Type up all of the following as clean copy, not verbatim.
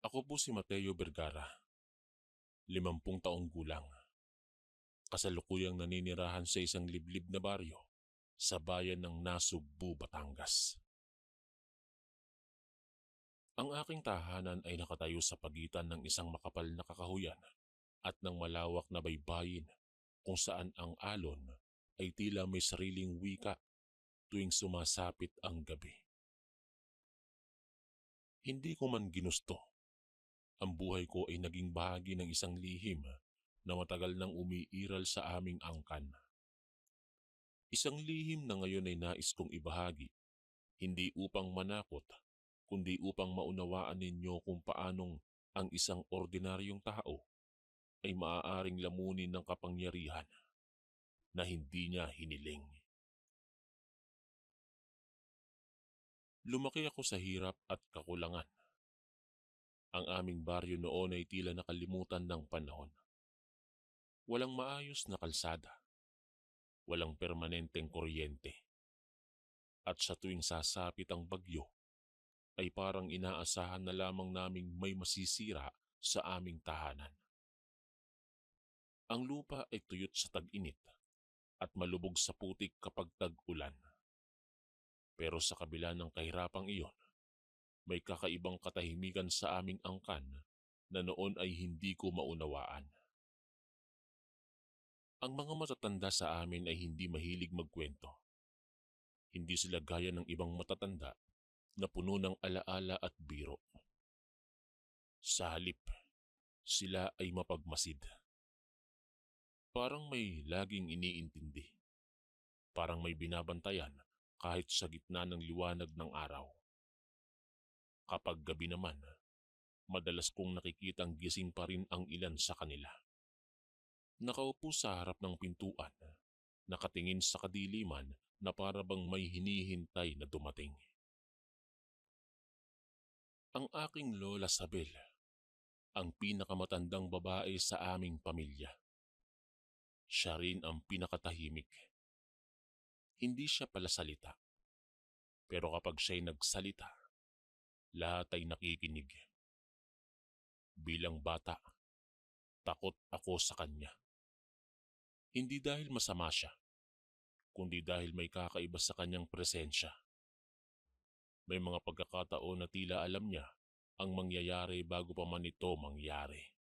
Ako po si Mateo Vergara, 50 taong gulang. Kasalukuyang naninirahan sa isang liblib na baryo sa bayan ng Nasugbu, Batangas. Ang aking tahanan ay nakatayo sa pagitan ng isang makapal na kakahuyan at ng malawak na baybayin kung saan ang alon ay tila may sariling wika tuwing sumasapit ang gabi. Hindi ko man ginusto. Ang buhay ko ay naging bahagi ng isang lihim na matagal nang umiiral sa aming angkan. Isang lihim na ngayon ay nais kong ibahagi, hindi upang manakot, kundi upang maunawaan ninyo kung paanong ang isang ordinaryong tao ay maaaring lamunin ng kapangyarihan na hindi niya hiniling. Lumaki ako sa hirap at kakulangan. Ang aming baryo noon ay tila nakalimutan ng panahon. Walang maayos na kalsada, walang permanenteng kuryente. At sa tuwing sasapit ang bagyo, ay parang inaasahan na lamang naming may masisira sa aming tahanan. Ang lupa ay tuyot sa tag-init at malubog sa putik kapag tag-ulan. Pero sa kabila ng kahirapang iyon, may kakaibang katahimikan sa aming angkan na noon ay hindi ko maunawaan. Ang mga matatanda sa amin ay hindi mahilig magkwento. Hindi sila gaya ng ibang matatanda na puno ng alaala at biro. Sa halip, sila ay mapagmasid. Parang may laging iniintindi. Parang may binabantayan kahit sa gitna ng liwanag ng araw. Kapag gabi naman, madalas kong nakikitang gising pa rin ang ilan sa kanila. Nakaupo sa harap ng pintuan, nakatingin sa kadiliman na para bang may hinihintay na dumating. Ang aking lola Sabel, ang pinakamatandang babae sa aming pamilya. Siya rin ang pinakatahimik. Hindi siya palasalita. Pero kapag siya'y nagsalita, lahat ay nakikinig. Bilang bata, takot ako sa kanya. Hindi dahil masama siya, kundi dahil may kakaiba sa kanyang presensya. May mga pagkakataon na tila alam niya ang mangyayari bago pa man ito mangyari.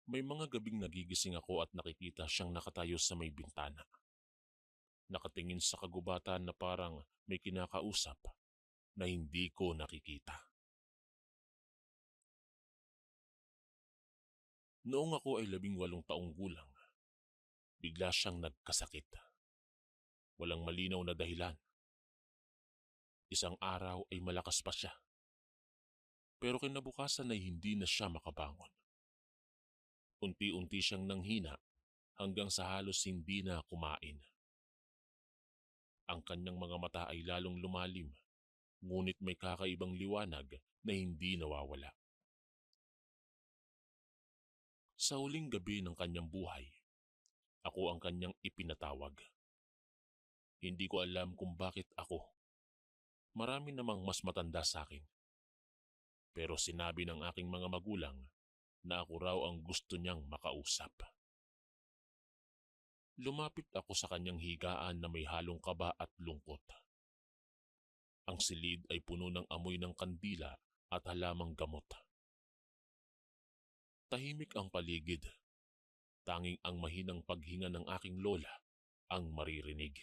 May mga gabing nagigising ako at nakikita siyang nakatayo sa may bintana. Nakatingin sa kagubatan na parang may kinakausap na hindi ko nakikita. Noong ako ay 18 taong gulang, bigla siyang nagkasakit. Walang malinaw na dahilan. Isang araw ay malakas pa siya. Pero kinabukasan ay hindi na siya makabangon. Unti-unti siyang nanghina hanggang sa halos hindi na kumain. Ang kanyang mga mata ay lalong lumalim, ngunit may kakaibang liwanag na hindi nawawala. Sa huling gabi ng kanyang buhay, ako ang kanyang ipinatawag. Hindi ko alam kung bakit ako. Marami namang mas matanda sa akin. Pero sinabi ng aking mga magulang na ako raw ang gusto niyang makausap. Lumapit ako sa kanyang higaan na may halong kaba at lungkot. Ang silid ay puno ng amoy ng kandila at halamang gamot. Tahimik ang paligid. Tanging ang mahinang paghinga ng aking lola ang maririnig.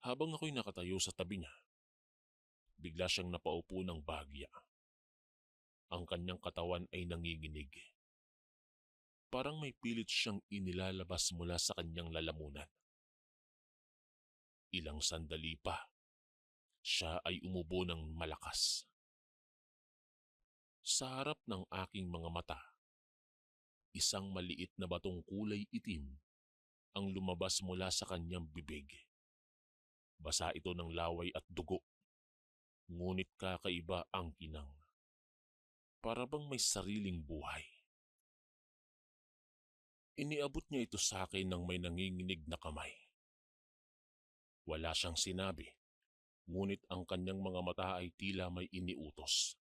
Habang ako'y nakatayo sa tabi niya, bigla siyang napaupo ng bahagya. Ang kanyang katawan ay nanginginig. Parang may pilit siyang inilalabas mula sa kanyang lalamunan. Ilang sandali pa, siya ay umubo ng malakas. Sa harap ng aking mga mata, isang maliit na batong kulay itim ang lumabas mula sa kanyang bibig. Basa ito ng laway at dugo, ngunit kakaiba ang kinang. Para bang may sariling buhay. Iniabot niya ito sa akin ng may nanginginig na kamay. Wala siyang sinabi, ngunit ang kanyang mga mata ay tila may iniutos.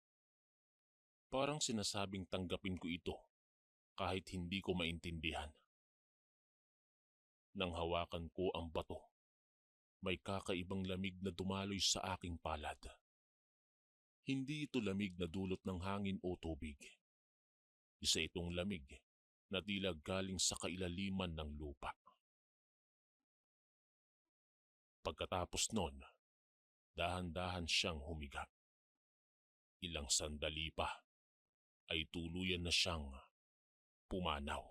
Parang sinasabing tanggapin ko ito kahit hindi ko maintindihan. Nang hawakan ko ang bato, may kakaibang lamig na dumaloy sa aking palad. Hindi ito lamig na dulot ng hangin o tubig. Isa itong lamig na tila galing sa kailaliman ng lupa. Pagkatapos nun, dahan-dahan siyang humiga. Ilang sandali pa ay tuluyan na siyang pumanaw.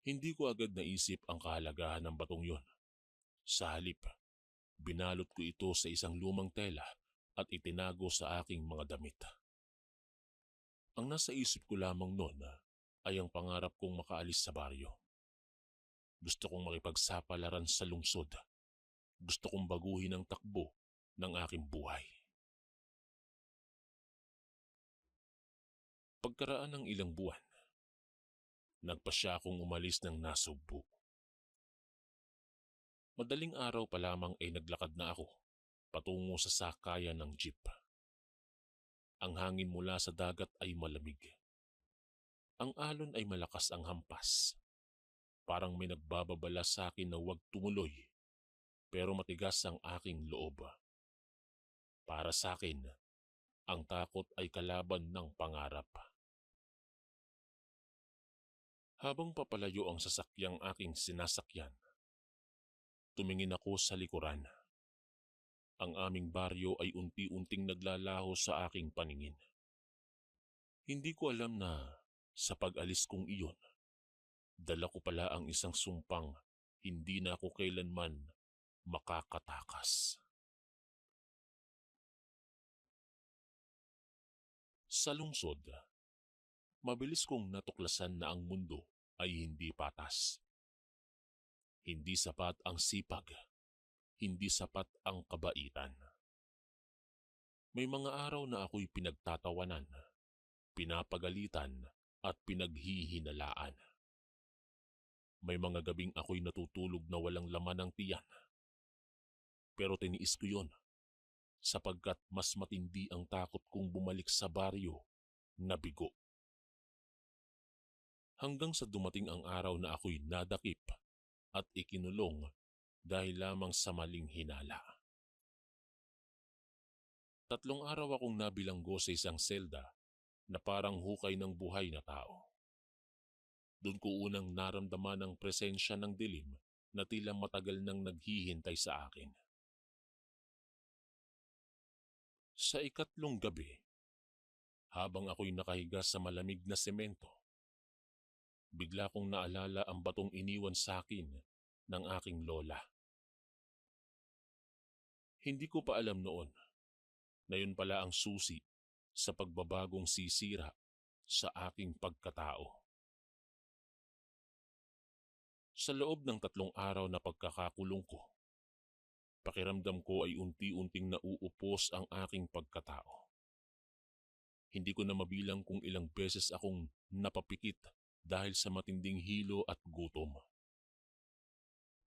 Hindi ko agad naisip ang kahalagahan ng batong yon. Sa halip, binalot ko ito sa isang lumang tela at itinago sa aking mga damit. Ang nasa isip ko lamang noon ay ang pangarap kong makaalis sa baryo. Gusto kong makipagsapalaran sa lungsod. Gusto kong baguhin ang takbo ng aking buhay. Pagkaraan ng ilang buwan, nagpasya akong umalis ng Nasugbu. Madaling araw pa lamang ay naglakad na ako patungo sa sakayan ng jeep. Ang hangin mula sa dagat ay malamig. Ang alon ay malakas ang hampas. Parang may nagbababala sa akin na huwag tumuloy, pero matigas ang aking loob. Para sa akin, ang takot ay kalaban ng pangarap. Habang papalayo ang sasakyang aking sinasakyan, tumingin ako sa likuran. Ang aming baryo ay unti-unting naglalaho sa aking paningin. Hindi ko alam na sa pag-alis kong iyon, dala ko pala ang isang sumpang hindi na ako kailanman makakatakas. Sa lungsod, mabilis kong natuklasan na ang mundo ay hindi patas. Hindi sapat ang sipag, hindi sapat ang kabaitan. May mga araw na ako'y pinagtatawanan, pinapagalitan at pinaghihinalaan. May mga gabing ako'y natutulog na walang laman ng tiyan. Pero tiniis ko yon sapagkat mas matindi ang takot kong bumalik sa baryo na bigo. Hanggang sa dumating ang araw na ako'y nadakip at ikinulong dahil lamang sa maling hinala. 3 araw akong nabilanggo sa isang selda na parang hukay ng buhay na tao. Doon ko unang naramdaman ang presensya ng dilim na tila matagal nang naghihintay sa akin. Sa 4 gabi, habang ako'y nakahiga sa malamig na semento, bigla kong naalala ang batong iniwan sa akin ng aking lola. Hindi ko pa alam noon na yun pala ang susi sa pagbabagong sisira sa aking pagkatao. Sa loob ng 3 araw na pagkakakulong ko, pakiramdam ko ay unti-unting nauupos ang aking pagkatao. Hindi ko na mabilang kung ilang beses akong napapikit dahil sa matinding hilo at gutom.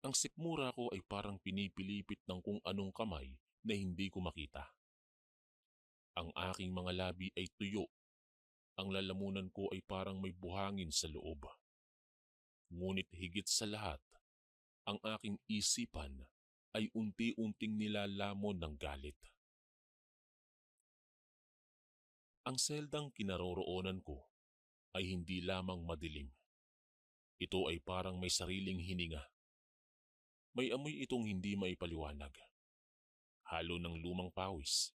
Ang sikmura ko ay parang pinipilipit ng kung anong kamay na hindi ko makita. Ang aking mga labi ay tuyo. Ang lalamunan ko ay parang may buhangin sa loob. Ngunit higit sa lahat, ang aking isipan ay unti-unting nilalamon ng galit. Ang seldang kinaroroonan ko ay hindi lamang madilim. Ito ay parang may sariling hininga. May amoy itong hindi maipaliwanag. Halo ng lumang pawis,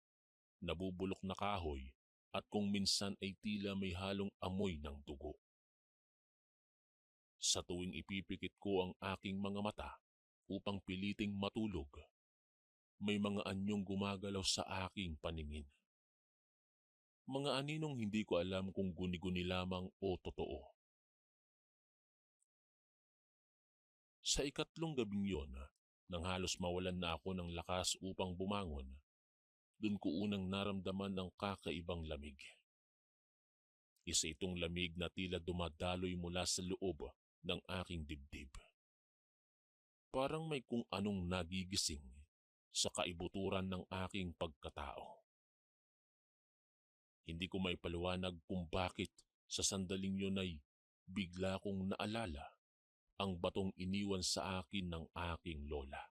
nabubulok na kahoy at kung minsan ay tila may halong amoy ng dugo. Sa tuwing ipipikit ko ang aking mga mata upang piliting matulog, may mga anyong gumagalaw sa aking paningin. Mga aninong hindi ko alam kung guni-guni lamang o totoo. Sa 4 gabing yon, nang halos mawalan na ako ng lakas upang bumangon, doon ko unang naramdaman ang kakaibang lamig. Isa itong lamig na tila dumadaloy mula sa loob ng aking dibdib. Parang may kung anong nagigising sa kaibuturan ng aking pagkatao. Hindi ko maipaliwanag kung bakit sa sandaling yun ay bigla kong naalala ang batong iniwan sa akin ng aking lola.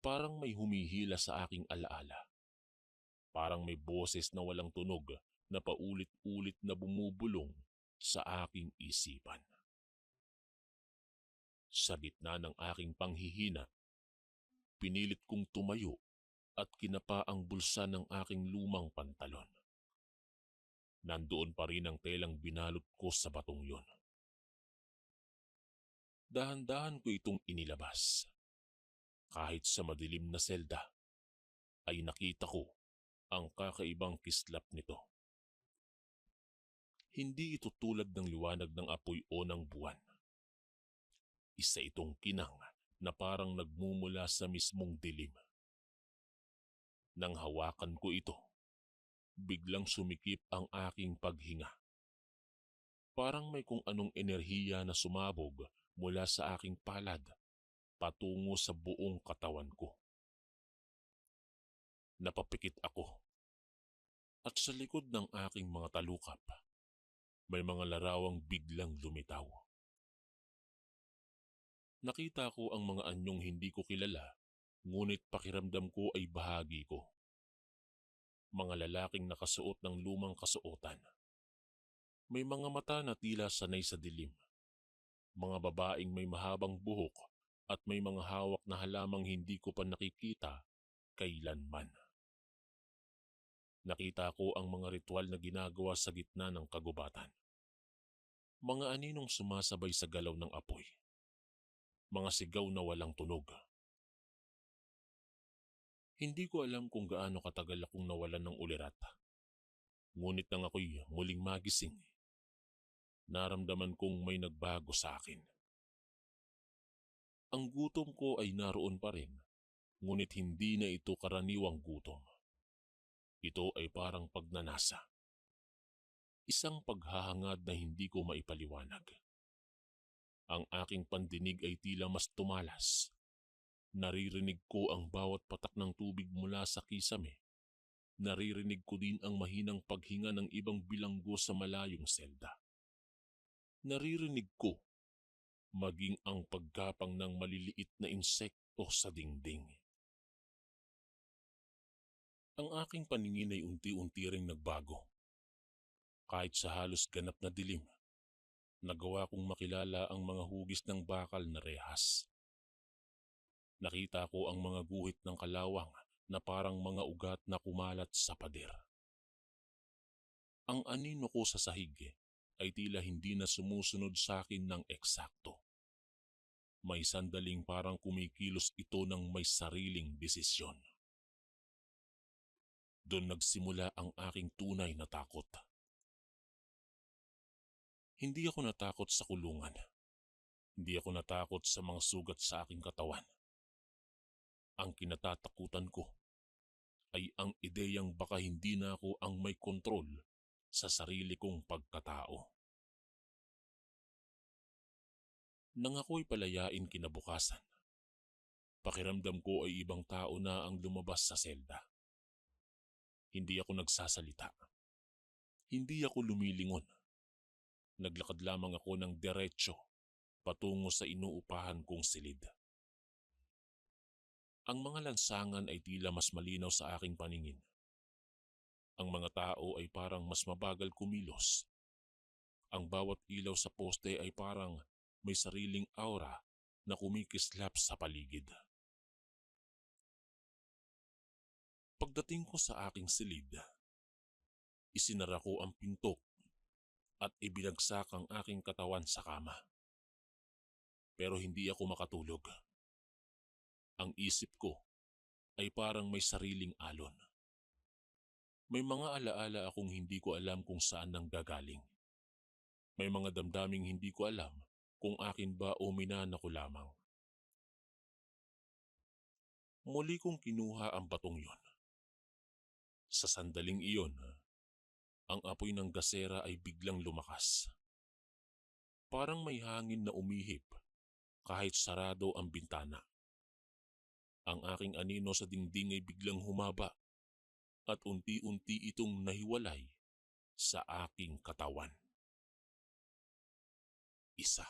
Parang may humihila sa aking alaala. Parang may boses na walang tunog na paulit-ulit na bumubulong sa aking isipan. Sa gitna ng aking panghihina, pinilit kong tumayo at kinapa ang bulsa ng aking lumang pantalon. Nandoon pa rin ang telang binalot ko sa batong yon. Dahan-dahan ko itong inilabas. Kahit sa madilim na selda, ay nakita ko ang kakaibang kislap nito. Hindi ito tulad ng liwanag ng apoy o ng buwan. Isa itong kinang na parang nagmumula sa mismong dilim. Nang hawakan ko ito, biglang sumikip ang aking paghinga. Parang may kung anong enerhiya na sumabog mula sa aking palad patungo sa buong katawan ko. Napapikit ako at sa likod ng aking mga talukap, may mga larawang biglang lumitaw. Nakita ko ang mga anyong hindi ko kilala, ngunit pakiramdam ko ay bahagi ko. Mga lalaking nakasuot ng lumang kasuotan. May mga mata na tila sanay sa dilim. Mga babaeng may mahabang buhok at may mga hawak na halamang hindi ko pa nakikita kailanman. Nakita ko ang mga ritual na ginagawa sa gitna ng kagubatan. Mga aninong sumasabay sa galaw ng apoy. Mga sigaw na walang tunog. Hindi ko alam kung gaano katagal akong nawalan ng ulirat. Ngunit nang ako'y muling magising, naramdaman kong may nagbago sa akin. Ang gutom ko ay naroon pa rin, ngunit hindi na ito karaniwang gutom. Ito ay parang pagnanasa. Isang paghahangad na hindi ko maipaliwanag. Ang aking pandinig ay tila mas tumalas. Naririnig ko ang bawat patak ng tubig mula sa kisame. Naririnig ko din ang mahinang paghinga ng ibang bilanggo sa malayong selda. Naririnig ko maging ang paggapang ng maliliit na insekto sa dingding. Ang aking paningin ay unti-unti ring nagbago. Kahit sa halos ganap na dilim, nagawa kong makilala ang mga hugis ng bakal na rehas. Nakita ko ang mga guhit ng kalawang na parang mga ugat na kumalat sa pader. Ang anino ko sa sahig ay tila hindi na sumusunod sa akin ng eksakto. May sandaling parang kumikilos ito ng may sariling desisyon. Doon nagsimula ang aking tunay na takot. Hindi ako natakot sa kulungan. Hindi ako natakot sa mga sugat sa aking katawan. Ang kinatatakutan ko ay ang ideyang baka hindi na ako ang may kontrol sa sarili kong pagkatao. Nang ako'y palayain kinabukasan, pakiramdam ko ay ibang tao na ang lumabas sa selda. Hindi ako nagsasalita. Hindi ako lumilingon. Naglakad lamang ako ng diretso patungo sa inuupahan kong silid. Ang mga lansangan ay tila mas malinaw sa aking paningin. Ang mga tao ay parang mas mabagal kumilos. Ang bawat ilaw sa poste ay parang may sariling aura na kumikislap sa paligid. Pagdating ko sa aking silid, isinara ko ang pinto at ibinagsak ang aking katawan sa kama. Pero hindi ako makatulog. Ang isip ko ay parang may sariling alon. May mga alaala akong hindi ko alam kung saan nanggagaling. May mga damdaming hindi ko alam kung akin ba o minana ko lamang. Muli kong kinuha ang batong yon. Sa sandaling iyon, ang apoy ng gasera ay biglang lumakas. Parang may hangin na umihip, kahit sarado ang bintana. Ang aking anino sa dingding ay biglang humaba at unti-unti itong nahiwalay sa aking katawan. Isa,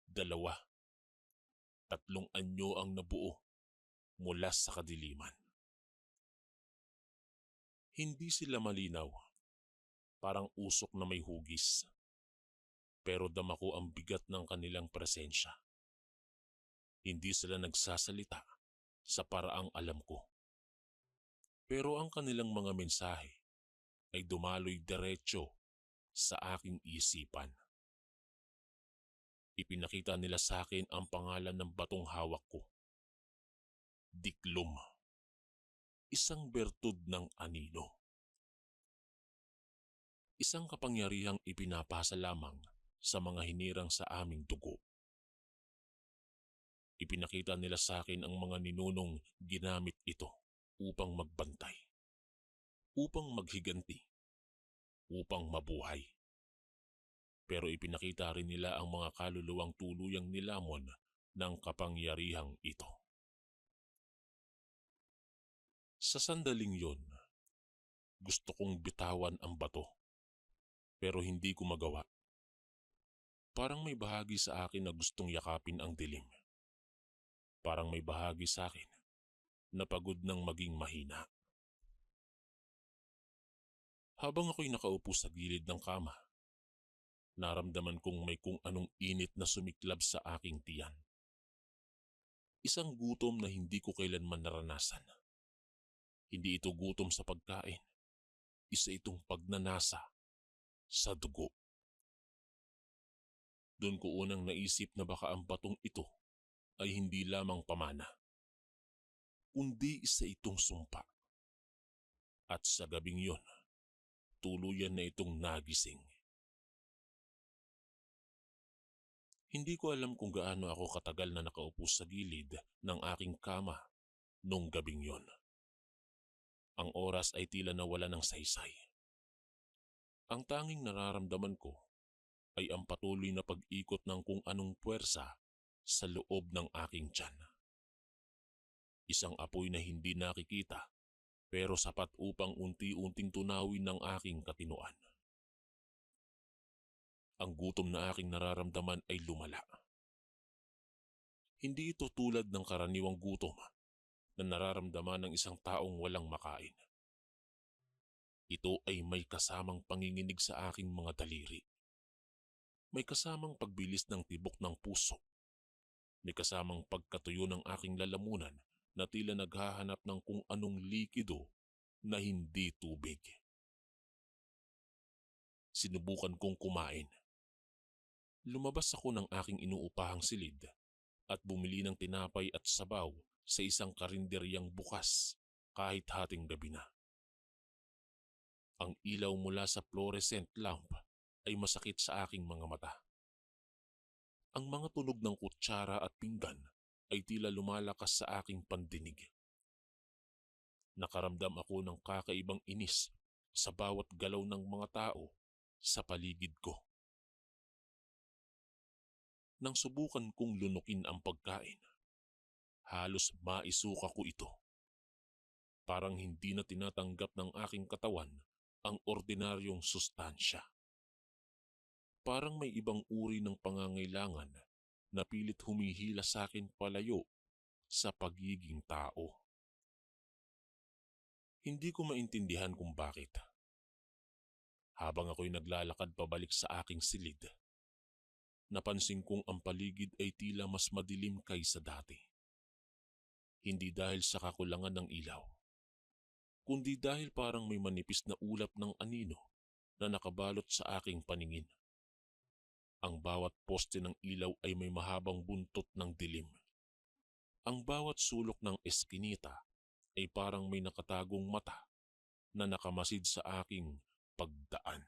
dalawa, tatlong anyo ang nabuo mula sa kadiliman. Hindi sila malinaw, parang usok na may hugis, pero dama ko ang bigat ng kanilang presensya. Hindi sila nagsasalita sa paraang alam ko. Pero ang kanilang mga mensahe ay dumaloy diretso sa aking isipan. Ipinakita nila sa akin ang pangalan ng batong hawak ko. Diklom. Isang bertud ng anino. Isang kapangyarihang ipinapasa lamang sa mga hinirang sa aming dugo. Ipinakita nila sa akin ang mga ninunong ginamit ito upang magbantay, upang maghiganti, upang mabuhay. Pero ipinakita rin nila ang mga kaluluwang tuluyang nilamon ng kapangyarihang ito. Sa sandaling yon, gusto kong bitawan ang bato, pero hindi ko magawa. Parang may bahagi sa akin na gustong yakapin ang dilim. Parang may bahagi sa akin na pagod ng maging mahina. Habang ako'y nakaupo sa gilid ng kama, naramdaman kong may kung anong init na sumiklab sa aking tiyan. Isang gutom na hindi ko kailanman naranasan. Hindi ito gutom sa pagkain. Isa itong pagnanasa sa dugo. Doon ko unang naisip na baka ang batong ito ay hindi lamang pamana, kundi isa itong sumpa. At sa gabing yon, tuluyan na itong nagising. Hindi ko alam kung gaano ako katagal na nakaupo sa gilid ng aking kama nung gabing yon. Ang oras ay tila nawala ng saysay. Ang tanging nararamdaman ko ay ang patuloy na pag-ikot ng kung anong puwersa sa loob ng aking tiyan. Isang apoy na hindi nakikita pero sapat upang unti-unting tunawin ng aking katinoan. Ang gutom na aking nararamdaman ay lumala. Hindi ito tulad ng karaniwang gutom na nararamdaman ng isang taong walang makain. Ito ay may kasamang panginginig sa aking mga daliri. May kasamang pagbilis ng tibok ng puso. May kasamang pagkatuyo ng aking lalamunan na tila naghahanap ng kung anong likido na hindi tubig. Sinubukan kong kumain. Lumabas ako ng aking inuupahang silid at bumili ng tinapay at sabaw sa isang karinderyang bukas kahit hating gabi na. Ang ilaw mula sa fluorescent lamp ay masakit sa aking mga mata. Ang mga tunog ng kutsara at pinggan ay tila lumalakas sa aking pandinig. Nakaramdam ako ng kakaibang inis sa bawat galaw ng mga tao sa paligid ko. Nang subukan kong lunukin ang pagkain, halos maisuka ko ito. Parang hindi na tinatanggap ng aking katawan ang ordinaryong sustansya. Parang may ibang uri ng pangangailangan na pilit humihila sa akin palayo sa pagiging tao. Hindi ko maintindihan kung bakit. Habang ako'y naglalakad pabalik sa aking silid, napansin kong ang paligid ay tila mas madilim kaysa dati. Hindi dahil sa kakulangan ng ilaw, kundi dahil parang may manipis na ulap ng anino na nakabalot sa aking paningin. Ang bawat poste ng ilaw ay may mahabang buntot ng dilim. Ang bawat sulok ng eskinita ay parang may nakatagong mata na nakamasid sa aking pagdaan.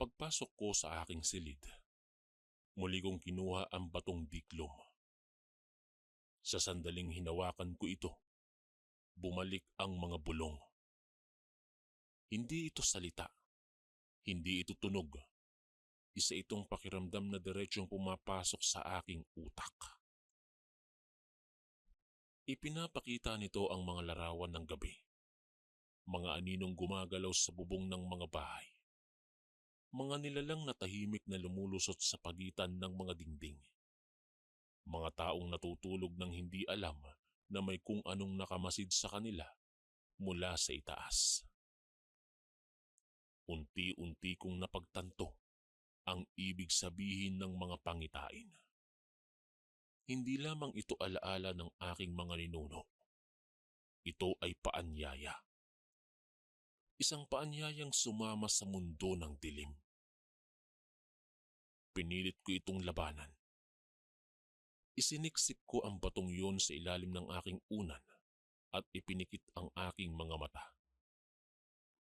Pagpasok ko sa aking silid, muli kong kinuha ang batong diklom. Sa sandaling hinawakan ko ito, bumalik ang mga bulong. Hindi ito salita, hindi ito tunog, Isa itong pakiramdam na diretsong pumapasok sa aking utak. Ipinapakita nito ang mga larawan ng gabi. Mga aninong gumagalaw sa bubong ng mga bahay. Mga nilalang na tahimik na lumulusot sa pagitan ng mga dingding. Mga taong natutulog ng hindi alam na may kung anong nakamasid sa kanila mula sa itaas. Unti-unti kong napagtanto ang ibig sabihin ng mga pangitain. Hindi lamang ito alaala ng aking mga ninuno. Ito ay paanyaya. Isang paanyayang sumama sa mundo ng dilim. Pinilit ko itong labanan. Isiniksik ko ang batong yon sa ilalim ng aking unan at ipinikit ang aking mga mata.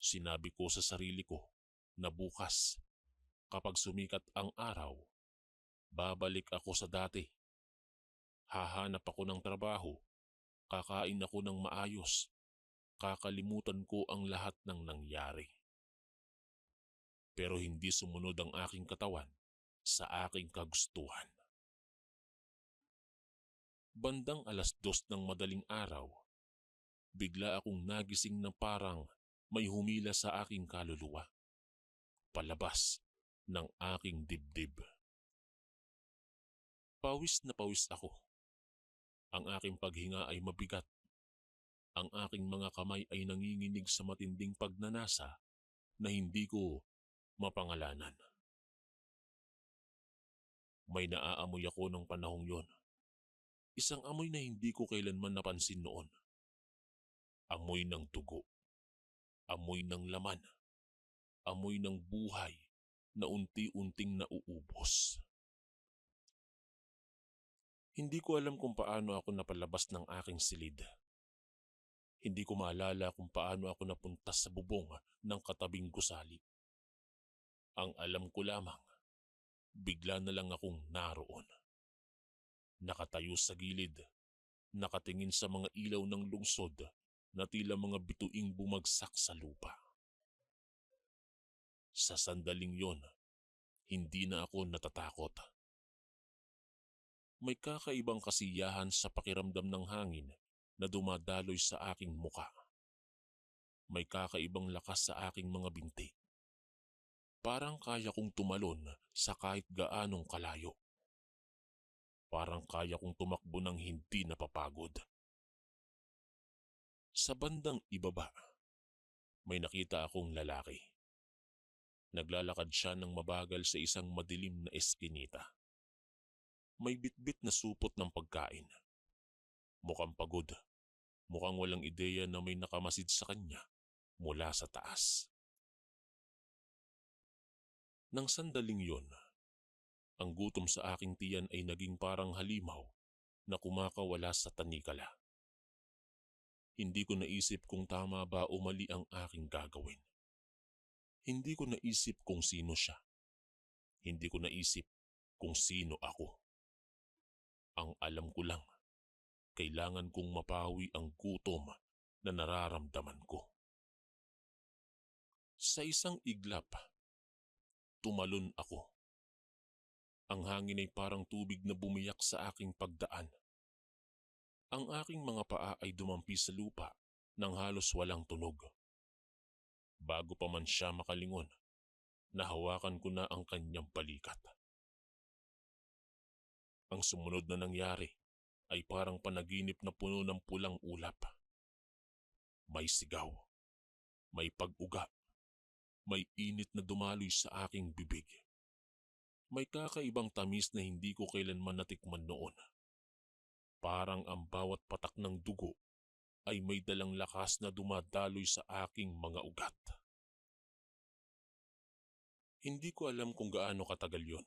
Sinabi ko sa sarili ko na bukas, kapag sumikat ang araw, babalik ako sa dati. Hahanap ako ng trabaho, kakain ako ng maayos, kakalimutan ko ang lahat ng nangyari. Pero hindi sumunod ang aking katawan sa aking kagustuhan. Bandang 2:00 ng madaling araw, bigla akong nagising na parang may humila sa aking kaluluwa, palabas ng aking dibdib. Pawis na pawis ako. Ang aking paghinga ay mabigat. Ang aking mga kamay ay nanginginig sa matinding pagnanasa na hindi ko mapangalanan. May naaamoy ako ng panahong yon. Isang amoy na hindi ko kailanman napansin noon. Amoy ng dugo. Amoy ng laman. Amoy ng buhay na unti-unting nauubos. Hindi ko alam kung paano ako napalabas ng aking silid. Hindi ko maalala kung paano ako napunta sa bubong ng katabing gusali. Ang alam ko lamang, bigla na lang akong naroon. Nakatayo sa gilid, nakatingin sa mga ilaw ng lungsod na tila mga bituing bumagsak sa lupa. Sa sandaling yon, hindi na ako natatakot. May kakaibang kasiyahan sa pakiramdam ng hangin na dumadaloy sa aking muka. May kakaibang lakas sa aking mga binti. Parang kaya kong tumalon sa kahit gaanong kalayo. Parang kaya kong tumakbo ng hindi napapagod. Sa bandang ibaba, may nakita akong lalaki. Naglalakad siya ng mabagal sa isang madilim na eskinita. May bitbit na supot ng pagkain. Mukhang pagod. Mukhang walang ideya na may nakamasid sa kanya mula sa taas. Nang sandaling yon, ang gutom sa aking tiyan ay naging parang halimaw na kumakawala sa tanikala. Hindi ko naisip kung tama ba o mali ang aking gagawin. Hindi ko naisip kung sino siya. Hindi ko naisip kung sino ako. Ang alam ko lang, kailangan kong mapawi ang gutom na nararamdaman ko. Sa isang iglap, tumalon ako. Ang hangin ay parang tubig na bumiyak sa aking pagdaan. Ang aking mga paa ay dumampi sa lupa nang halos walang tunog. Bago pa man siya makalingon, nahawakan ko na ang kanyang balikat. Ang sumunod na nangyari ay parang panaginip na puno ng pulang ulap. May sigaw, may pag-uga, may init na dumaloy sa aking bibig. May kakaibang tamis na hindi ko kailanman natikman noon. Parang ang bawat patak ng dugo ay may dalang lakas na dumadaloy sa aking mga ugat. Hindi ko alam kung gaano katagal yon.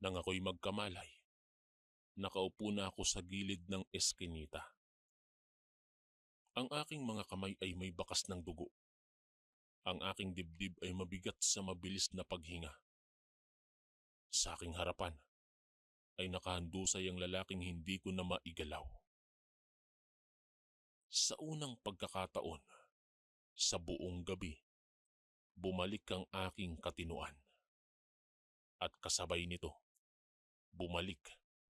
Nang ako'y magkamalay, nakaupo na ako sa gilid ng eskinita. Ang aking mga kamay ay may bakas ng dugo. Ang aking dibdib ay mabigat sa mabilis na paghinga. Sa aking harapan ay nakahandusay ang lalaking hindi ko na maigalaw. Sa unang pagkakataon, sa buong gabi, bumalik ang aking katinuan. At kasabay nito, bumalik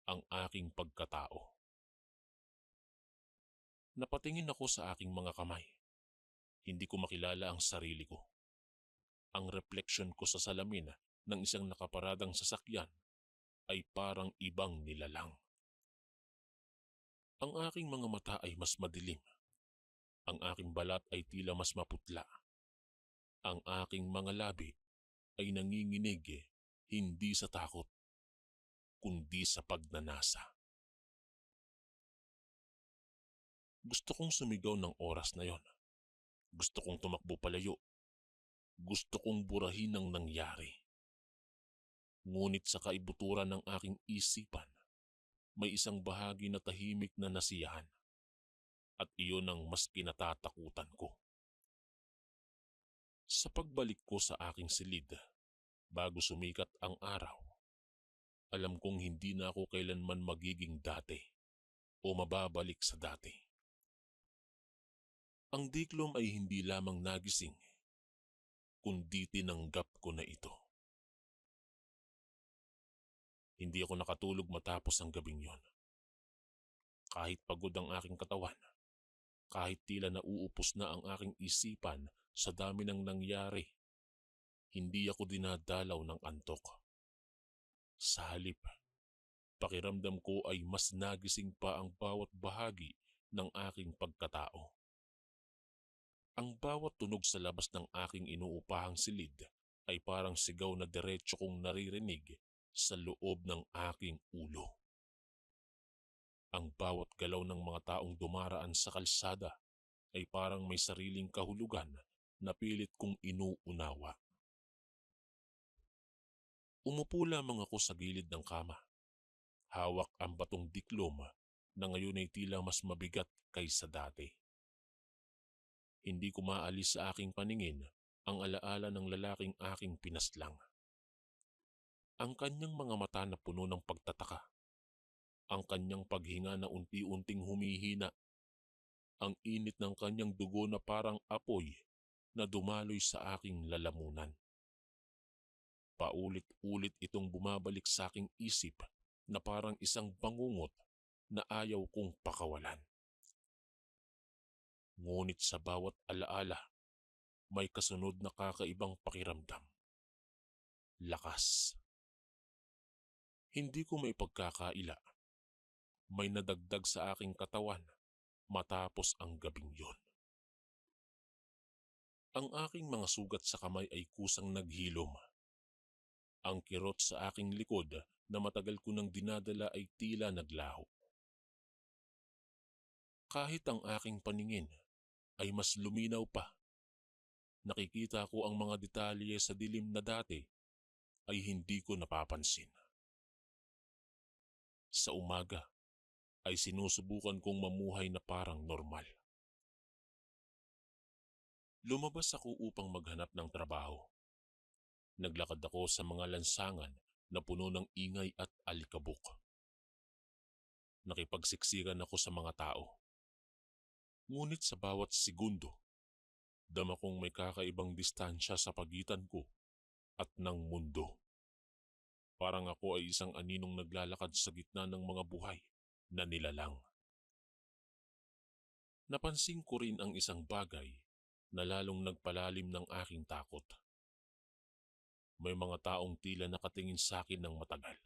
ang aking pagkatao. Napatingin ako sa aking mga kamay. Hindi ko makilala ang sarili ko. Ang refleksyon ko sa salamin ng isang nakaparadang sasakyan ay parang ibang nilalang. Ang aking mga mata ay mas madilim. Ang aking balat ay tila mas maputla. Ang aking mga labi ay nanginginig, hindi sa takot, kundi sa pagnanasa. Gusto kong sumigaw ng oras na yon. Gusto kong tumakbo palayo. Gusto kong burahin ang nangyari. Ngunit sa kaibuturan ng aking isipan, may isang bahagi na tahimik na nasiyahan. At iyon ang mas kinatatakutan ko. Sa pagbalik ko sa aking silid, bago sumikat ang araw, alam kong hindi na ako kailanman magiging dati o mababalik sa dati. Ang diklom ay hindi lamang nagising, kundi tinanggap ko na ito. Hindi ako nakatulog matapos ang gabing yon. Kahit pagod ang aking katawan, kahit tila nauupos na ang aking isipan sa dami ng nangyari, hindi ako dinadalaw ng antok. Sa halip, pakiramdam ko ay mas nagising pa ang bawat bahagi ng aking pagkatao. Ang bawat tunog sa labas ng aking inuupahang silid ay parang sigaw na diretso kong naririnig sa loob ng aking ulo. Ang bawat galaw ng mga taong dumaraan sa kalsada ay parang may sariling kahulugan na pilit kong inuunawa. Umupo lamang ako sa gilid ng kama. Hawak ang batong diklom na ngayon ay tila mas mabigat kaysa dati. Hindi ko maalis sa aking paningin ang alaala ng lalaking aking pinaslang. Ang kanyang mga mata na puno ng pagtataka. Ang kanyang paghinga na unti-unting humihina. Ang init ng kanyang dugo na parang apoy na dumaloy sa aking lalamunan. Paulit-ulit itong bumabalik sa aking isip na parang isang bangungot na ayaw kong pakawalan. Ngunit sa bawat alaala, may kasunod na kakaibang pakiramdam. Lakas. Hindi ko maipagkakaila. May nadagdag sa aking katawan matapos ang gabing yon. Ang aking mga sugat sa kamay ay kusang naghilom. Ang kirot sa aking likod na matagal ko nang dinadala ay tila naglaho. Kahit ang aking paningin ay mas luminaw pa. Nakikita ko ang mga detalye sa dilim na dati ay hindi ko napapansin. Sa umaga ay sinusubukan kong mamuhay na parang normal. Lumabas ako upang maghanap ng trabaho. Naglakad ako sa mga lansangan na puno ng ingay at alikabok. Nakipagsiksikan ako sa mga tao. Ngunit sa bawat segundo, dama kong may kakaibang distansya sa pagitan ko at ng mundo. Parang ako ay isang aninong naglalakad sa gitna ng mga buhay na nilalang. Napansin ko rin ang isang bagay na lalong nagpalalim ng aking takot. May mga taong tila nakatingin sa akin ng matagal.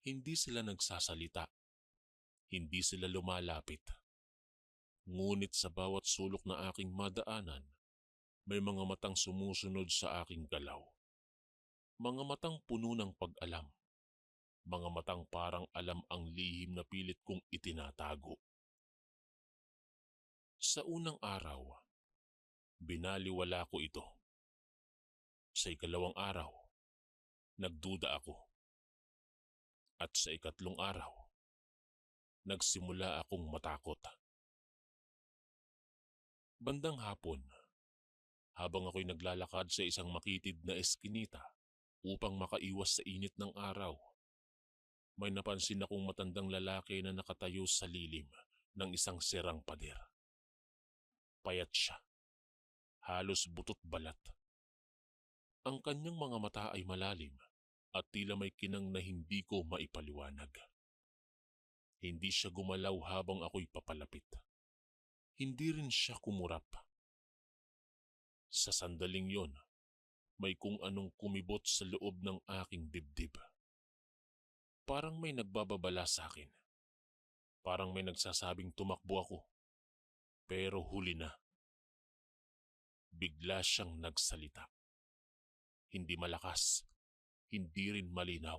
Hindi sila nagsasalita. Hindi sila lumalapit. Ngunit sa bawat sulok na aking madaanan, may mga matang sumusunod sa aking galaw. Mga matang puno ng pag-alam. Mga matang parang alam ang lihim na pilit kong itinatago. Sa unang araw, binaliwala ko ito. Sa ikalawang araw, nagduda ako. At sa ikatlong araw, nagsimula akong matakot. Bandang hapon, habang ako'y naglalakad sa isang makitid na eskinita upang makaiwas sa init ng araw, may napansin akong matandang lalaki na nakatayo sa lilim ng isang sirang pader. Payat siya, halos butot balat. Ang kanyang mga mata ay malalim at tila may kinang na hindi ko maipaliwanag. Hindi siya gumalaw habang ako'y papalapit. Hindi rin siya kumurap. Sa sandaling yon, may kung anong kumibot sa loob ng aking dibdib. Parang may nagbababala sa akin. Parang may nagsasabing tumakbo ako. Pero huli na. Bigla siyang nagsalita. Hindi malakas, hindi rin malinaw.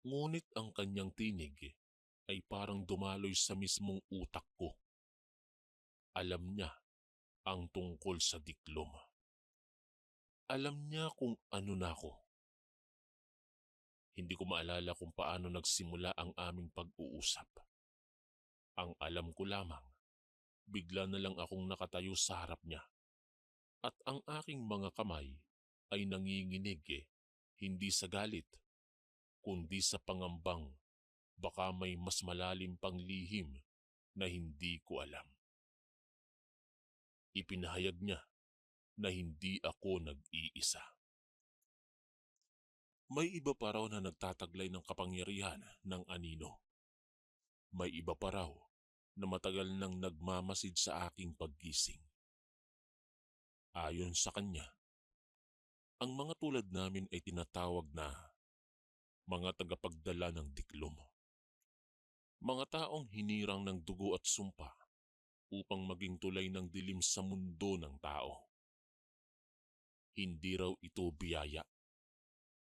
Ngunit ang kanyang tinig ay parang dumaloy sa mismong utak ko. Alam niya ang tungkol sa diklom. Alam niya kung ano na ako. Hindi ko maalala kung paano nagsimula ang aming pag-uusap. Ang alam ko lamang, bigla na lang akong nakatayo sa harap niya. At ang aking mga kamay ay nanginginig hindi sa galit, kundi sa pangambang baka may mas malalim pang lihim na hindi ko alam. Ipinahayag niya na hindi ako nag-iisa. May iba pa raw na nagtataglay ng kapangyarihan ng anino. May iba pa raw na matagal nang nagmamasid sa aking paggising. Ayon sa kanya, ang mga tulad namin ay tinatawag na mga tagapagdala ng diklom. Mga taong hinirang ng dugo at sumpa upang maging tulay ng dilim sa mundo ng tao. Hindi raw ito biyaya.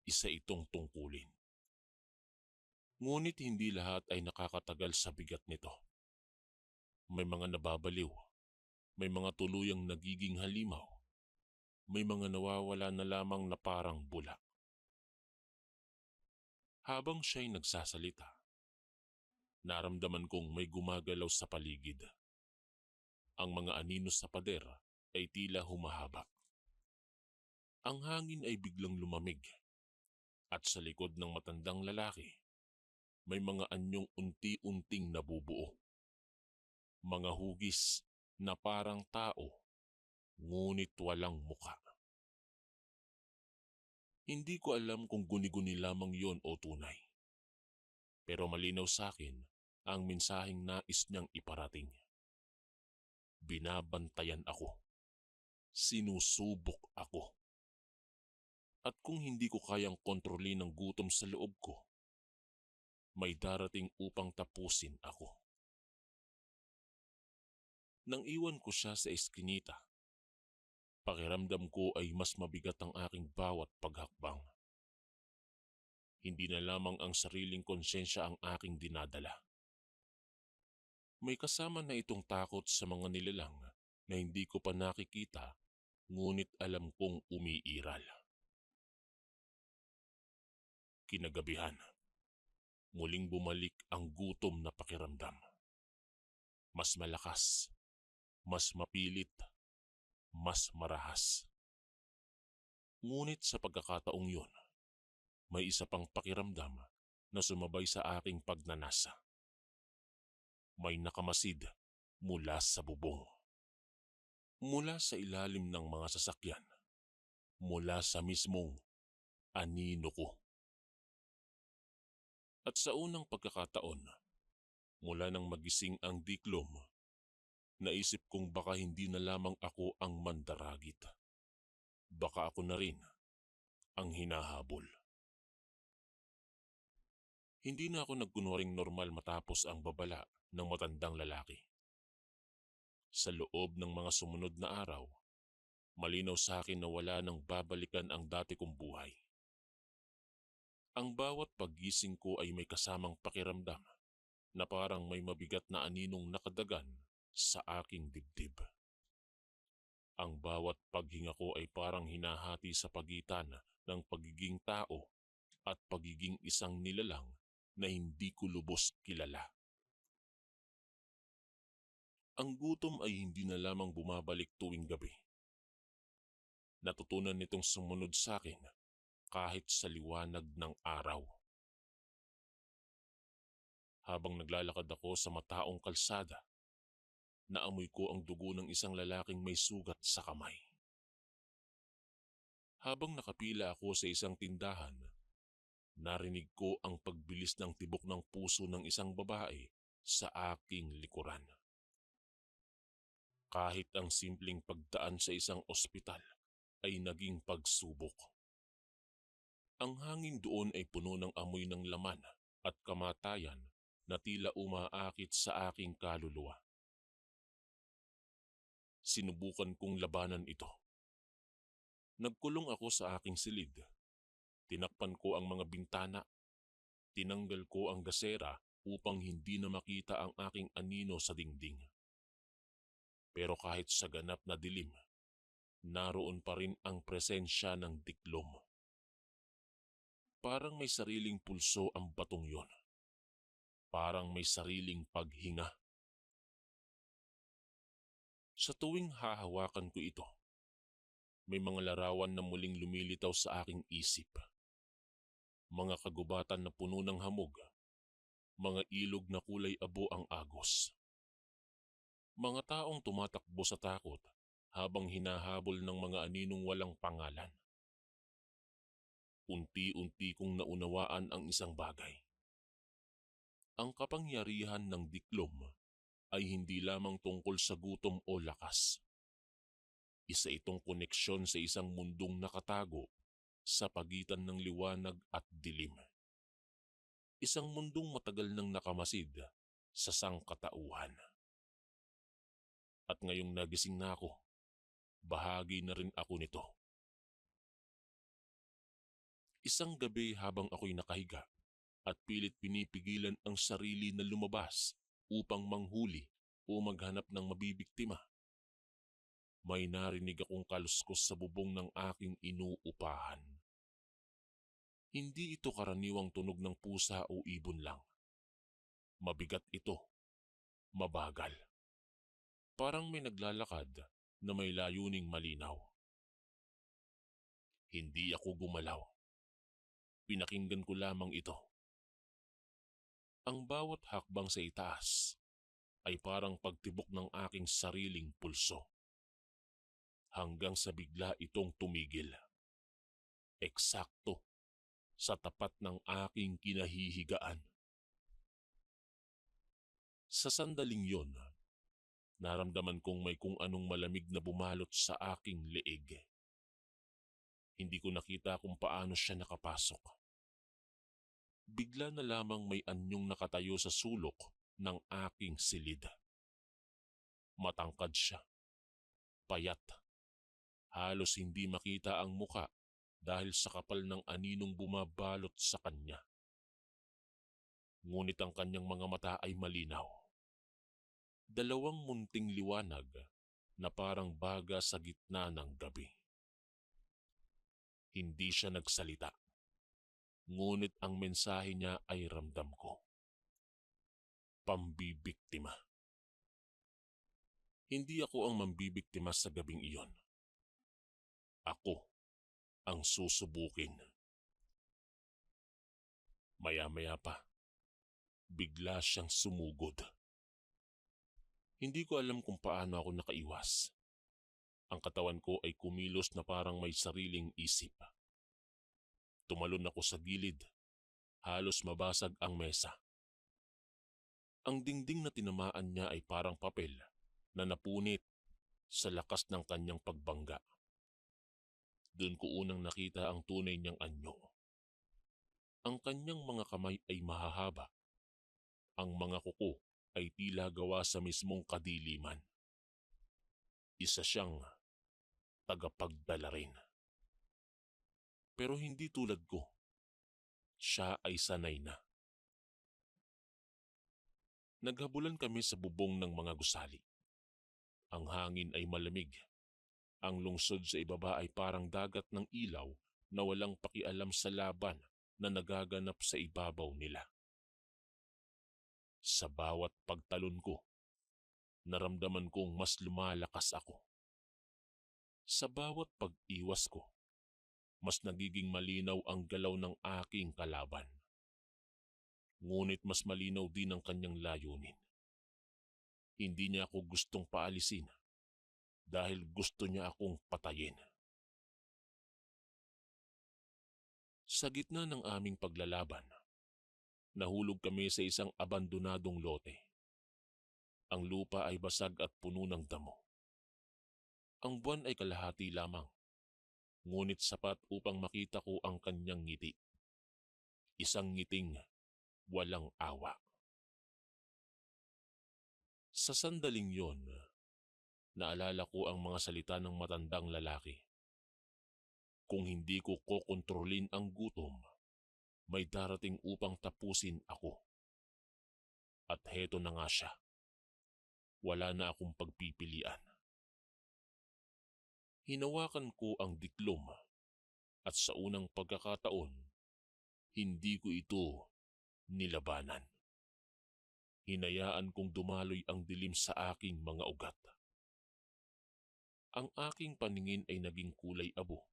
Isa itong tungkulin. Ngunit hindi lahat ay nakakatagal sa bigat nito. May mga nababaliw, may mga tuluyang nagiging halimaw, may mga nawawala na lamang na parang bula. Habang siya'y nagsasalita, naramdaman kong may gumagalaw sa paligid. Ang mga anino sa pader ay tila humahabak. Ang hangin ay biglang lumamig. At sa likod ng matandang lalaki, may mga anyong unti-unting nabubuo. Mga hugis na parang tao, ngunit walang muka. Hindi ko alam kung guni-guni lamang yon o tunay. Pero malinaw sa akin ang mensaheng nais niyang iparating. Binabantayan ako. Sinusubok ako. At kung hindi ko kayang kontrolin ang gutom sa loob ko, may darating upang tapusin ako. Nang iwan ko siya sa eskinita, pakiramdam ko ay mas mabigat ang aking bawat paghakbang. Hindi na lamang ang sariling konsensya ang aking dinadala. May kasama na itong takot sa mga nilalang na hindi ko pa nakikita, ngunit alam kong umiiral. Kinagabihan, muling bumalik ang gutom na pakiramdam. Mas malakas, mas mapilit, mas marahas. Ngunit sa pagkakataong yun, may isa pang pakiramdam na sumabay sa aking pagnanasa. May nakamasid mula sa bubong. Mula sa ilalim ng mga sasakyan. Mula sa mismong anino ko. At sa unang pagkakataon, mula nang magising ang diklom, naisip kong baka hindi na lamang ako ang mandaragit. Baka ako na rin ang hinahabol. Hindi na ako nagkunwaring normal matapos ang babala ng matandang lalaki. Sa loob ng mga sumunod na araw, malinaw sa akin na wala nang babalikan ang dati kong buhay. Ang bawat paggising ko ay may kasamang pakiramdam na parang may mabigat na aninong nakadagan sa aking dibdib. Ang bawat paghinga ko ay parang hinahati sa pagitan ng pagiging tao at pagiging isang nilalang na hindi ko lubos kilala. Ang gutom ay hindi na lamang bumabalik tuwing gabi. Natutunan nitong sumunod sa akin kahit sa liwanag ng araw. Habang naglalakad ako sa mataong kalsada, naamoy ko ang dugo ng isang lalaking may sugat sa kamay. Habang nakapila ako sa isang tindahan, narinig ko ang pagbilis ng tibok ng puso ng isang babae sa aking likuran. Kahit ang simpleng pagdaan sa isang ospital ay naging pagsubok. Ang hangin doon ay puno ng amoy ng laman at kamatayan na tila umaakit sa aking kaluluwa. Sinubukan kong labanan ito. Nagkulong ako sa aking silid. Tinakpan ko ang mga bintana. Tinanggal ko ang gasera upang hindi na makita ang aking anino sa dingding. Pero kahit sa ganap na dilim, naroon pa rin ang presensya ng diklom. Parang may sariling pulso ang batong yon. Parang may sariling paghinga. Sa tuwing hahawakan ko ito, may mga larawan na muling lumilitaw sa aking isip. Mga kagubatan na puno ng hamog, mga ilog na kulay abo ang agos. Mga taong tumatakbo sa takot habang hinahabol ng mga aninong walang pangalan. Unti-unti kong naunawaan ang isang bagay. Ang kapangyarihan ng diklom ay hindi lamang tungkol sa gutom o lakas. Isa itong koneksyon sa isang mundong nakatago sa pagitan ng liwanag at dilim. Isang mundong matagal nang nakamasid sa sangkatauhan. At ngayong nagising na ako, bahagi na rin ako nito. Isang gabi habang ako'y nakahiga at pilit pinipigilan ang sarili na lumabas upang manghuli o maghanap ng mabibiktima, may narinig akong kaluskos sa bubong ng aking inuupahan. Hindi ito karaniwang tunog ng pusa o ibon lang. Mabigat ito, mabagal. Parang may naglalakad na may layuning malinaw. Hindi ako gumalaw. Pinakinggan ko lamang ito. Ang bawat hakbang sa itaas ay parang pagtibok ng aking sariling pulso. Hanggang sa bigla itong tumigil. Eksakto sa tapat ng aking kinahihigaan. Sa sandaling yon, naramdaman kong may kung anong malamig na bumalot sa aking leeg. Hindi ko nakita kung paano siya nakapasok. Bigla na lamang may anyong nakatayo sa sulok ng aking silid. Matangkad siya, payat. Halos hindi makita ang muka dahil sa kapal ng aninong bumabalot sa kanya. Ngunit ang kanyang mga mata ay malinaw. Dalawang munting liwanag na parang baga sa gitna ng gabi. Hindi siya nagsalita. Ngunit ang mensahe niya ay ramdam ko. Pambibiktima. Hindi ako ang mambibiktima sa gabing iyon. Ako ang susubukin. Maya-maya pa, bigla siyang sumugod. Hindi ko alam kung paano ako nakaiwas. Ang katawan ko ay kumilos na parang may sariling isip. Tumalon ako sa gilid. Halos mabasag ang mesa. Ang dingding na tinamaan niya ay parang papel na napunit sa lakas ng kanyang pagbangga. Doon ko unang nakita ang tunay niyang anyo. Ang kanyang mga kamay ay mahahaba. Ang mga kuko ay tila gawa sa mismong kadiliman. Isa siyang tagapagdala rin. Pero hindi tulad ko. Siya ay sanay na. Naghabulan kami sa bubong ng mga gusali. Ang hangin ay malamig. Ang lungsod sa ibaba ay parang dagat ng ilaw na walang pakialam sa laban na nagaganap sa ibabaw nila. Sa bawat pagtalon ko, naramdaman kong mas lumalakas ako. Sa bawat pag-iwas ko, mas nagiging malinaw ang galaw ng aking kalaban. Ngunit mas malinaw din ang kanyang layunin. Hindi niya ako gustong paalisin dahil gusto niya akong patayin. Sa gitna ng aming paglalaban, nahulog kami sa isang abandonadong lote. Ang lupa ay basag at puno ng damo. Ang buwan ay kalahati lamang, ngunit sapat upang makita ko ang kanyang ngiti. Isang ngiting walang awa. Sa sandaling yon, naalala ko ang mga salita ng matandang lalaki. Kung hindi ko kokontrolin ang gutom, may darating upang tapusin ako. At heto na nga siya. Wala na akong pagpipilian. Hinawakan ko ang diklom at sa unang pagkakataon, hindi ko ito nilabanan. Hinayaan kong dumaloy ang dilim sa aking mga ugat. Ang aking paningin ay naging kulay abo.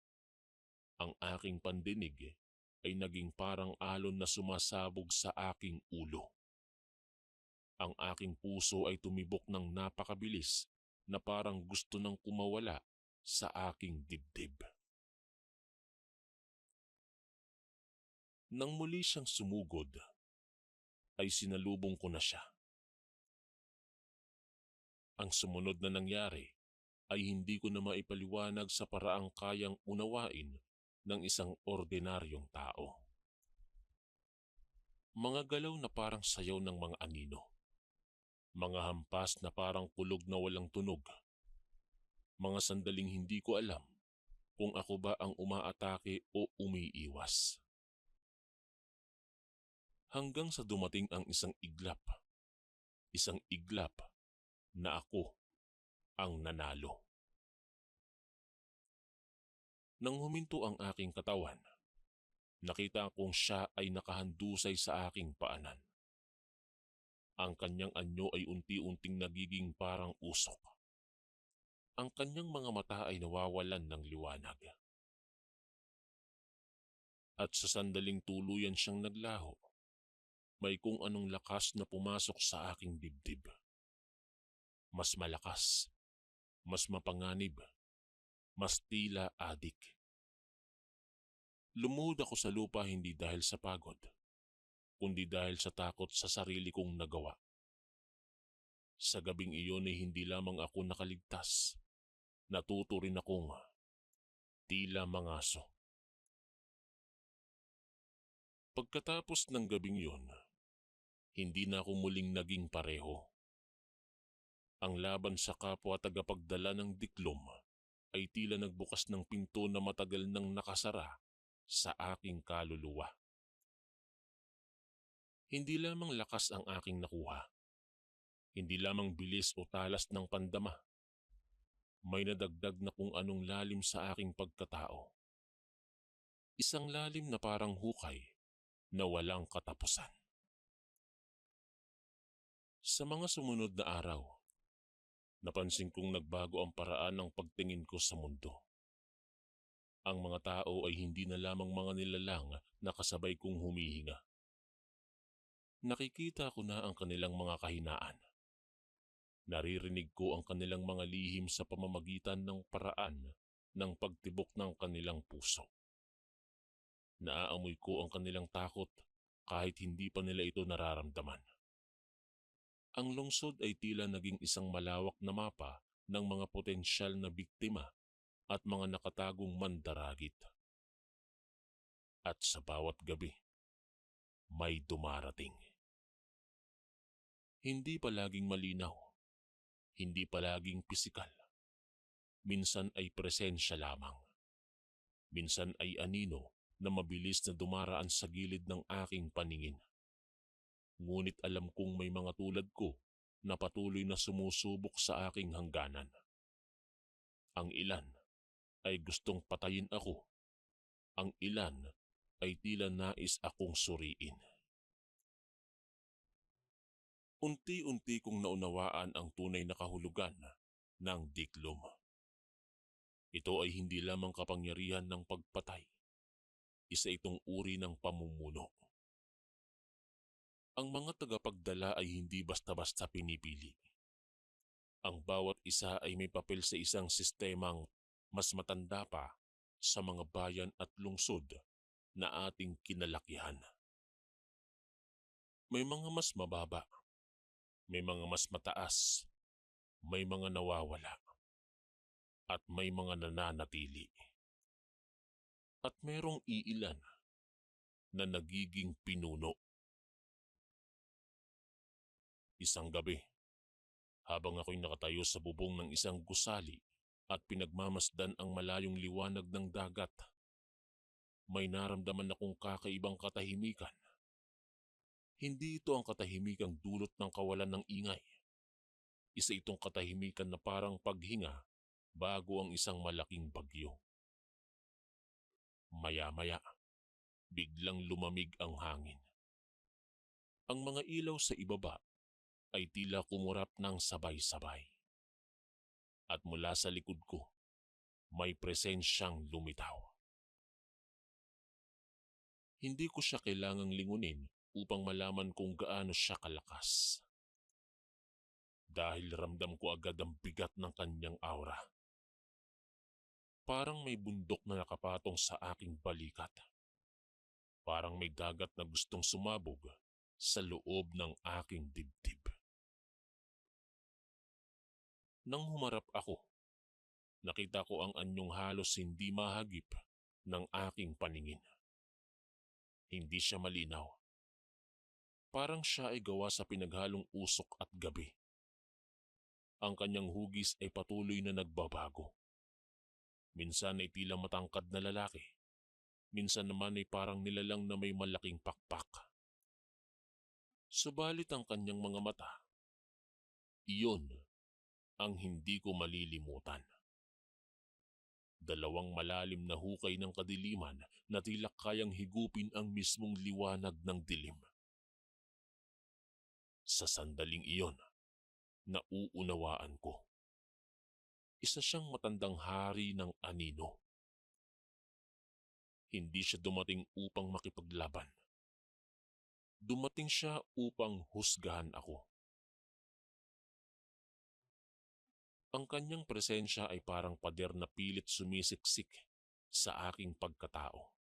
Ang aking pandinig ay naging parang alon na sumasabog sa aking ulo. Ang aking puso ay tumibok ng napakabilis na parang gusto nang kumawala sa aking dibdib. Nang muli siyang sumugod, ay sinalubong ko na siya. Ang sumunod na nangyari ay hindi ko na maipaliwanag sa paraang kayang unawain ng isang ordinaryong tao. Mga galaw na parang sayaw ng mga anino. Mga hampas na parang kulog na walang tunog. Mga sandaling hindi ko alam kung ako ba ang umaatake o umiiwas. Hanggang sa dumating ang isang iglap. Isang iglap na ako ang nanalo. Nang huminto ang aking katawan, nakita kong siya ay nakahandusay sa aking paanan. Ang kanyang anyo ay unti-unting nagiging parang usok. Ang kanyang mga mata ay nawawalan ng liwanag. At sa sandaling tuluyan siyang naglaho, may kung anong lakas na pumasok sa aking dibdib. Mas malakas, mas mapanganib, mas tila adik. Lumuhod ako sa lupa hindi dahil sa pagod, kundi dahil sa takot sa sarili kong nagawa. Sa gabing iyon ay hindi lamang ako nakaligtas, natuto rin akong tila mangaso. Pagkatapos ng gabing iyon, hindi na ako muling naging pareho. Ang laban sa kapwa tagapagdala ng diklom ay tila nagbukas ng pinto na matagal nang nakasara sa aking kaluluwa. Hindi lamang lakas ang aking nakuha. Hindi lamang bilis o talas ng pandama. May nadagdag na kung anong lalim sa aking pagkatao. Isang lalim na parang hukay na walang katapusan. Sa mga sumunod na araw, napansin kong nagbago ang paraan ng pagtingin ko sa mundo. Ang mga tao ay hindi na lamang mga nilalang na kasabay kong humihinga. Nakikita ko na ang kanilang mga kahinaan. Naririnig ko ang kanilang mga lihim sa pamamagitan ng paraan ng pagtibok ng kanilang puso. Naaamoy ko ang kanilang takot kahit hindi pa nila ito nararamdaman. Ang lungsod ay tila naging isang malawak na mapa ng mga potensyal na biktima at mga nakatagong mandaragit. At sa bawat gabi, may dumarating. Hindi palaging malinaw, hindi palaging pisikal. Minsan ay presensya lamang. Minsan ay anino na mabilis na dumaraan sa gilid ng aking paningin. Ngunit alam kong may mga tulad ko na patuloy na sumusubok sa aking hangganan. Ang ilan ay gustong patayin ako. Ang ilan ay tila nais akong suriin. Unti-unti kong naunawaan ang tunay na kahulugan ng diklom. Ito ay hindi lamang kapangyarihan ng pagpatay. Isa itong uri ng pamumuno. Ang mga tagapagdala ay hindi basta-basta pinipili. Ang bawat isa ay may papel sa isang sistemang mas matanda pa sa mga bayan at lungsod na ating kinalakihan. May mga mas mababa, may mga mas mataas, may mga nawawala, at may mga nananatili. At mayroong iilan na nagiging pinuno. Isang gabi, habang ako'y nakatayo sa bubong ng isang gusali at pinagmamasdan ang malayong liwanag ng dagat, may naramdaman akong kakaibang katahimikan. Hindi ito ang katahimikang dulot ng kawalan ng ingay. Isa itong katahimikan na parang paghinga bago ang isang malaking bagyo. Maya-maya, biglang lumamig ang hangin. Ang mga ilaw sa ibaba ay tila kumurap ng sabay-sabay. At mula sa likod ko, may presensyang lumitaw. Hindi ko siya kailangang lingunin upang malaman kung gaano siya kalakas. Dahil ramdam ko agad ang bigat ng kanyang aura. Parang may bundok na nakapatong sa aking balikat. Parang may dagat na gustong sumabog sa loob ng aking dibdib. Nang humarap ako, nakita ko ang anyong halos hindi mahagip ng aking paningin. Hindi siya malinaw. Parang siya ay gawa sa pinaghalong usok at gabi. Ang kanyang hugis ay patuloy na nagbabago. Minsan ay tila matangkad na lalaki. Minsan naman ay parang nilalang na may malaking pakpak. Subalit ang kanyang mga mata, iyon ang hindi ko malilimutan. Dalawang malalim na hukay ng kadiliman na tila kayang higupin ang mismong liwanag ng dilim. Sa sandaling iyon, nauunawaan ko. Isa siyang matandang hari ng anino. Hindi siya dumating upang makipaglaban. Dumating siya upang husgahan ako. Ang kanyang presensya ay parang pader na pilit sumisiksik sa aking pagkatao.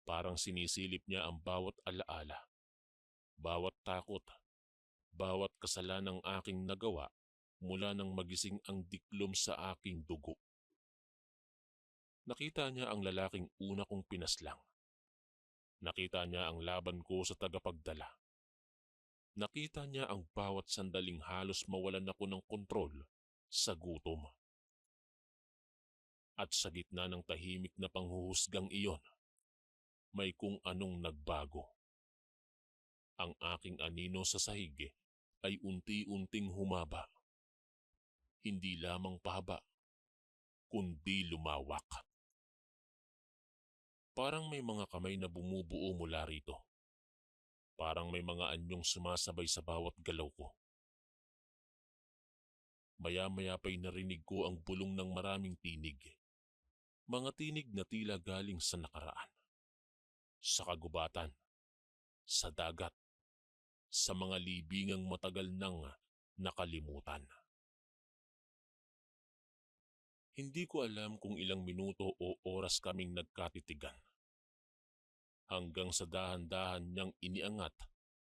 Parang sinisilip niya ang bawat alaala, bawat takot, bawat kasalanang aking nagawa mula nang magising ang diklom sa aking dugo. Nakita niya ang lalaking una kong pinaslang. Nakita niya ang laban ko sa tagapagdala. Nakita niya ang bawat sandaling halos mawalan ako ng kontrol sa gutom. At sa gitna ng tahimik na panghuhusgang iyon, may kung anong nagbago. Ang aking anino sa sahig ay unti-unting humaba. Hindi lamang pahaba, kundi lumawak. Parang may mga kamay na bumubuo mula rito. Parang may mga anyong sumasabay sa bawat galaw ko. Maya-maya pa'y narinig ko ang bulong ng maraming tinig. Mga tinig na tila galing sa nakaraan. Sa kagubatan, sa dagat, sa mga libingang matagal nang nakalimutan. Hindi ko alam kung ilang minuto o oras kaming nagkatitigan. Hanggang sa dahan-dahan niyang iniangat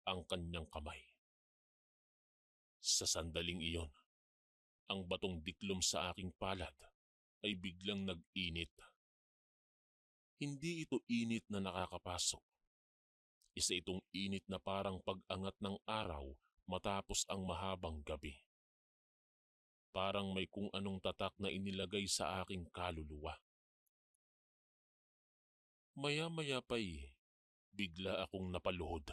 ang kanyang kamay. Sa sandaling iyon, ang batong diklom sa aking palad ay biglang nag-init. Hindi ito init na nakakapasok. Isa itong init na parang pag-angat ng araw matapos ang mahabang gabi. Parang may kung anong tatak na inilagay sa aking kaluluwa. Maya-maya pa'y bigla akong napaluhod.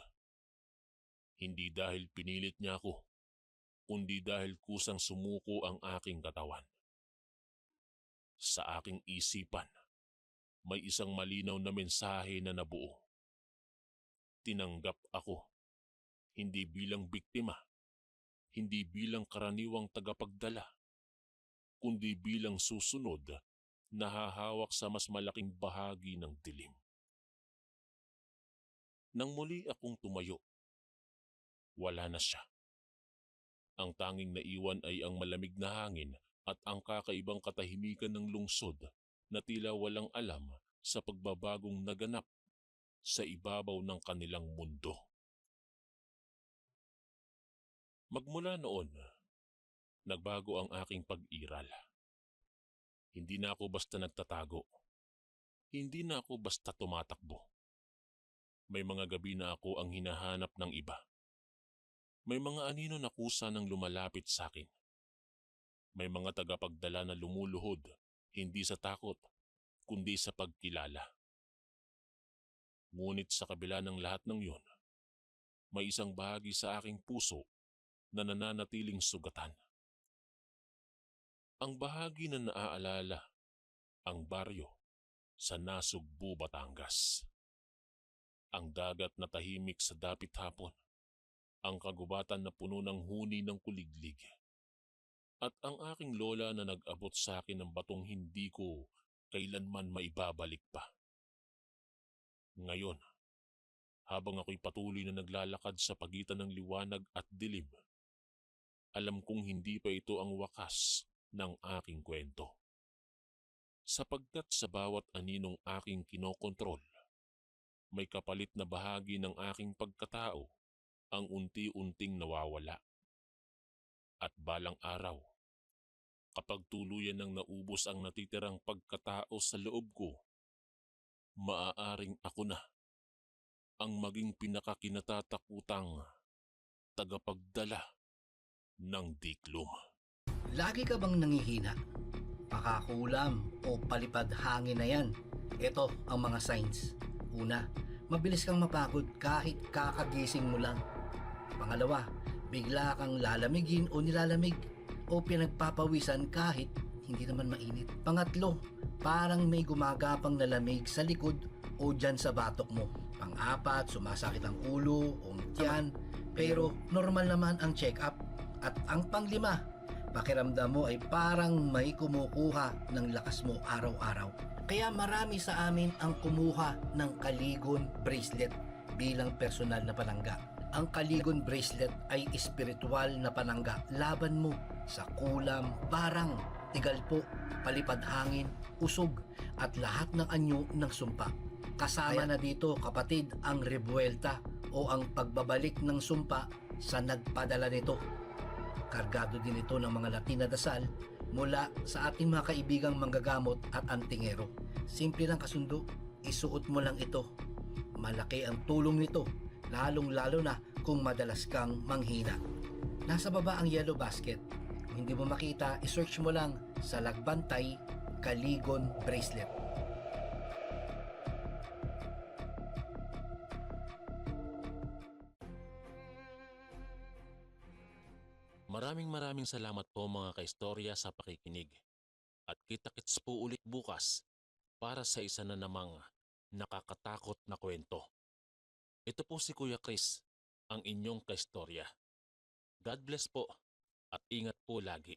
Hindi dahil pinilit niya ako, kundi dahil kusang sumuko ang aking katawan. Sa aking isipan, may isang malinaw na mensahe na nabuo. Tinanggap ako, hindi bilang biktima, hindi bilang karaniwang tagapagdala, kundi bilang susunod na hahawak sa mas malaking bahagi ng dilim. Nang muli akong tumayo, wala na siya. Ang tanging naiwan ay ang malamig na hangin at ang kakaibang katahimikan ng lungsod na tila walang alam sa pagbabagong naganap sa ibabaw ng kanilang mundo. Magmula noon, nagbago ang aking pag-iral. Hindi na ako basta nagtatago. Hindi na ako basta tumatakbo. May mga gabi na ako ang hinahanap ng iba. May mga anino na kusa ng lumalapit sa akin. May mga tagapagdala na lumuluhod, hindi sa takot, kundi sa pagkilala. Ngunit sa kabila ng lahat ng yon, may isang bahagi sa aking puso na nananatiling sugatan. Ang bahagi na naaalala ang baryo sa Nasugbu, Batangas. Ang dagat na tahimik sa dapit hapon, ang kagubatan na puno ng huni ng kuliglig, at ang aking lola na nag-abot sa akin ng batong hindi ko kailanman maibabalik pa. Ngayon, habang ako'y patuloy na naglalakad sa pagitan ng liwanag at dilim, alam kong hindi pa ito ang wakas ng aking kwento. Sapagkat sa bawat aninong aking kinokontrol, may kapalit na bahagi ng aking pagkatao ang unti-unting nawawala. At balang araw, kapag tuluyan nang naubos ang natitirang pagkatao sa loob ko, maaaring ako na ang maging pinakakinatatakutang tagapagdala ng diklom. Lagi ka bang nangihina? Pakakulam o palipad hangin na yan. Ito ang mga signs. Una, mabilis kang mapagod kahit kakagising mo lang. Pangalawa, bigla kang lalamigin o nilalamig o pinagpapawisan kahit hindi naman mainit. Pangatlo, parang may gumagapang na lamig sa likod o dyan sa batok mo. Pang-apat, sumasakit ang ulo o tiyan pero normal naman ang check-up. At ang panglima, pakiramdam mo ay parang may kumukuha ng lakas mo araw-araw. Kaya marami sa amin ang kumuha ng Kaligon Bracelet bilang personal na panangga. Ang Kaligon Bracelet ay espiritual na panangga laban mo sa kulam, barang, tigalpo, palipad hangin, usog at lahat ng anyo ng sumpa. Kasama na dito, kapatid, ang rebuelta o ang pagbabalik ng sumpa sa nagpadala nito. Kargado din ito ng mga Latin na dasal mula sa ating mga kaibigang manggagamot at antingero. Simple lang kasundo, isuot mo lang ito. Malaki ang tulong nito, lalong-lalo na kung madalas kang manghina. Nasa baba ang yellow basket. Kung hindi mo makita, isearch mo lang sa Lagbantay Kaligon Bracelet. Maraming salamat po mga kaistorya sa pakikinig. At kita-kits po ulit bukas para sa isa na namang nakakatakot na kwento. Ito po si Kuya Chris, ang inyong kaistorya. God bless po at ingat po lagi.